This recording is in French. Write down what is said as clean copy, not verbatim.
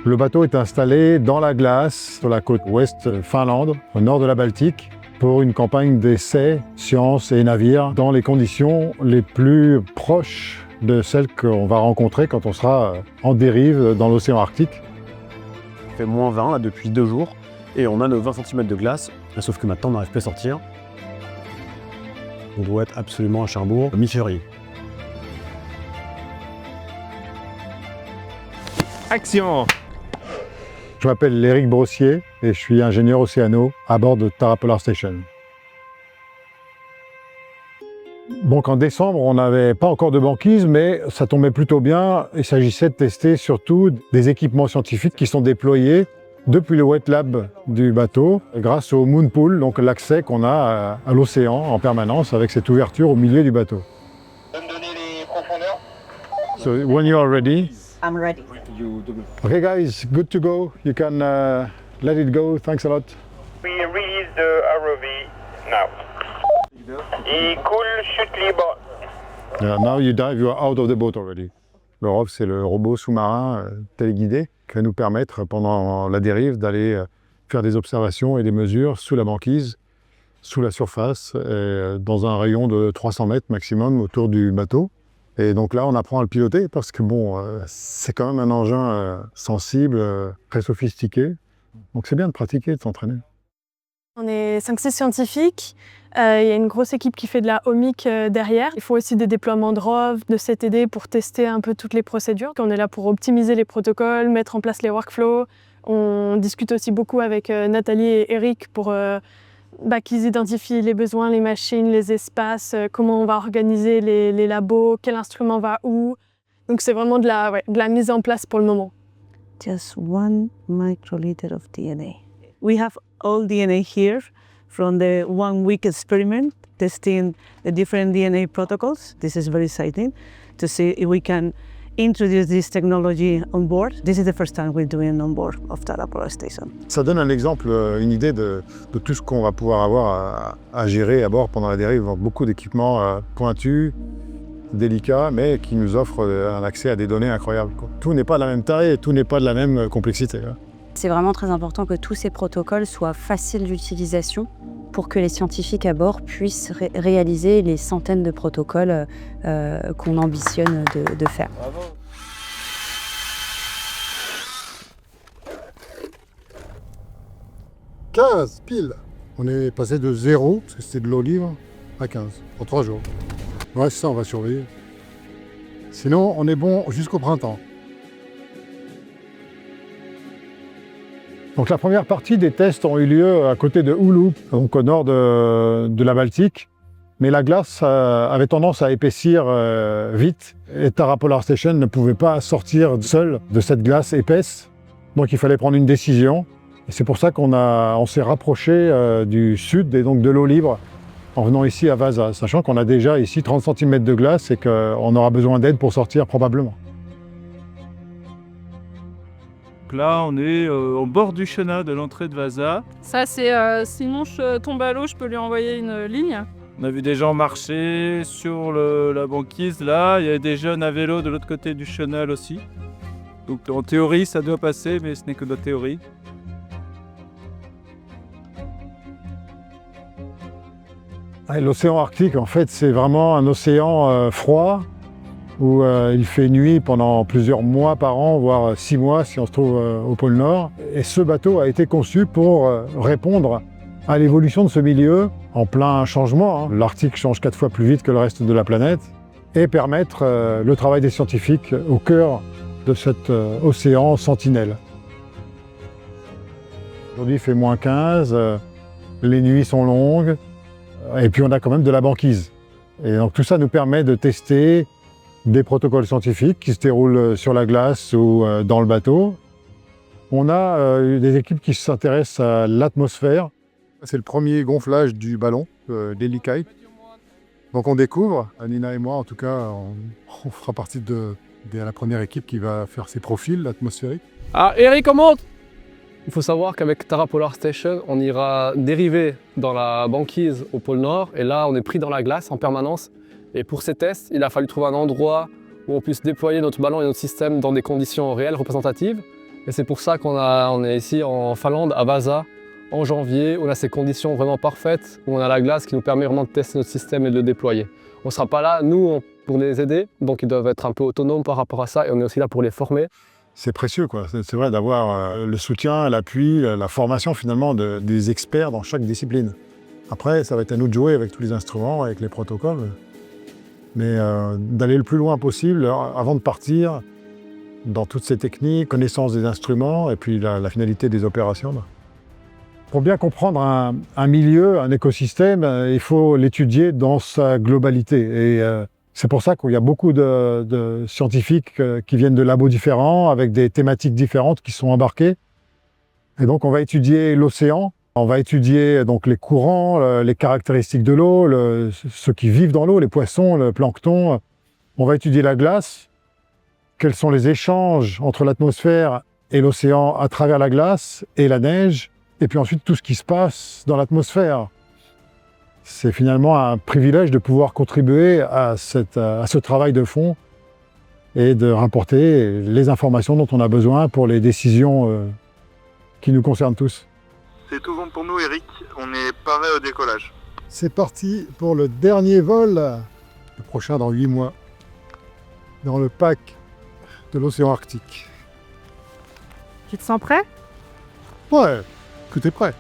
Le bateau est installé dans la glace, sur la côte ouest Finlande, au nord de la Baltique, pour une campagne d'essais, sciences et navires, dans les conditions les plus proches de celles qu'on va rencontrer quand on sera en dérive dans l'océan Arctique. Il fait -20 là, depuis 2 jours, et on a nos 20 cm de glace, sauf que maintenant on n'arrive plus à sortir. On doit être absolument à Cherbourg, mi-février. Action! Je m'appelle Éric Brossier et je suis ingénieur océano à bord de Tara Polar Station. Donc en décembre, on n'avait pas encore de banquise, mais ça tombait plutôt bien. Il s'agissait de tester surtout des équipements scientifiques qui sont déployés depuis le wet lab du bateau, grâce au moon pool, donc l'accès qu'on a à l'océan en permanence avec cette ouverture au milieu du bateau. De me donner les profondeurs. So when you are ready. I'm ready. Okay guys, good to go. You can let it go. Thanks a lot. We release the ROV now. Il coule, chute libre. Yeah, now you dive, you are out of the boat already. Le ROV, c'est le robot sous-marin téléguidé qui va nous permettre pendant la dérive d'aller faire des observations et des mesures sous la banquise, sous la surface, dans un rayon de 300 mètres maximum autour du bateau. Et donc là, on apprend à le piloter parce que bon, c'est quand même un engin sensible, très sophistiqué. Donc c'est bien de pratiquer, de s'entraîner. On est 5-6 scientifiques. Il y a une grosse équipe qui fait de la omic derrière. Il faut aussi des déploiements de ROV, de CTD pour tester un peu toutes les procédures. On est là pour optimiser les protocoles, mettre en place les workflows. On discute aussi beaucoup avec Nathalie et Eric pour qu'ils identifient les besoins, les machines, les espaces, comment on va organiser les labos, quel instrument va où. Donc c'est vraiment de la mise en place pour le moment. Just 1 microliter of DNA. We have all DNA here from the 1 week experiment testing the different DNA protocols. This is very exciting to see if we can introduce this technology on board. This is the first time we're doing on board of Tara Polar Station. Ça donne un exemple, une idée de tout ce qu'on va pouvoir avoir à gérer à bord pendant la dérive. Beaucoup d'équipements pointus, délicats, mais qui nous offrent un accès à des données incroyables. Tout n'est pas de la même taille et tout n'est pas de la même complexité. C'est vraiment très important que tous ces protocoles soient faciles d'utilisation pour que les scientifiques à bord puissent réaliser les centaines de protocoles qu'on ambitionne de faire. Bravo. « 15 pile !» On est passé de 0, parce que c'était de l'eau libre, à 15, en 3 jours. Ouais, c'est ça, on va surveiller. Sinon, on est bon jusqu'au printemps. Donc la première partie des tests ont eu lieu à côté de Oulu, donc au nord de la Baltique. Mais la glace avait tendance à épaissir vite et Tara Polar Station ne pouvait pas sortir seule de cette glace épaisse. Donc il fallait prendre une décision. Et c'est pour ça qu'on s'est rapproché du sud et donc de l'eau libre en venant ici à Vaasa, sachant qu'on a déjà ici 30 cm de glace et qu'on aura besoin d'aide pour sortir probablement. Là, on est au bord du chenat de l'entrée de Vaasa. Ça, c'est sinon je tombe à l'eau, je peux lui envoyer une ligne. On a vu des gens marcher sur la banquise là. Il y a des jeunes à vélo de l'autre côté du chenal aussi. Donc en théorie, ça doit passer, mais ce n'est que de la théorie. L'océan Arctique, en fait, c'est vraiment un océan froid où il fait nuit pendant plusieurs mois par an, voire 6 mois si on se trouve au pôle Nord. Et ce bateau a été conçu pour répondre à l'évolution de ce milieu en plein changement. L'Arctique change 4 fois plus vite que le reste de la planète et permettre le travail des scientifiques au cœur de cet océan sentinelle. Aujourd'hui, il fait -15, les nuits sont longues et puis on a quand même de la banquise. Et donc tout ça nous permet de tester des protocoles scientifiques qui se déroulent sur la glace ou dans le bateau. On a des équipes qui s'intéressent à l'atmosphère. C'est le premier gonflage du ballon, d'Heli-Kite. Donc on découvre, Nina et moi en tout cas, on fera partie de la première équipe qui va faire ces profils atmosphériques. Ah, Eric, on monte! Il faut savoir qu'avec Tara Polar Station, on ira dériver dans la banquise au pôle Nord et là on est pris dans la glace en permanence. Et pour ces tests, il a fallu trouver un endroit où on puisse déployer notre ballon et notre système dans des conditions réelles, représentatives. Et c'est pour ça on est ici en Finlande, à Vasa, en janvier, où on a ces conditions vraiment parfaites, où on a la glace qui nous permet vraiment de tester notre système et de le déployer. On ne sera pas là, nous, pour les aider, donc ils doivent être un peu autonomes par rapport à ça, et on est aussi là pour les former. C'est précieux, quoi. C'est vrai d'avoir le soutien, l'appui, la formation finalement des experts dans chaque discipline. Après, ça va être à nous de jouer avec tous les instruments, avec les protocoles, mais d'aller le plus loin possible avant de partir dans toutes ces techniques, connaissance des instruments et puis la finalité des opérations. Pour bien comprendre un milieu, un écosystème, il faut l'étudier dans sa globalité. Et c'est pour ça qu'il y a beaucoup de scientifiques qui viennent de labos différents, avec des thématiques différentes qui sont embarquées. Et donc on va étudier l'océan, on va étudier donc les courants, les caractéristiques de l'eau, ceux qui vivent dans l'eau, les poissons, le plancton. On va étudier la glace, quels sont les échanges entre l'atmosphère et l'océan à travers la glace et la neige, et puis ensuite tout ce qui se passe dans l'atmosphère. C'est finalement un privilège de pouvoir contribuer à ce travail de fond et de rapporter les informations dont on a besoin pour les décisions qui nous concernent tous. C'est tout bon pour nous, Eric. On est paré au décollage. C'est parti pour le dernier vol, le prochain dans 8 mois, dans le pack de l'océan Arctique. Tu te sens prêt? Ouais, tout est prêt.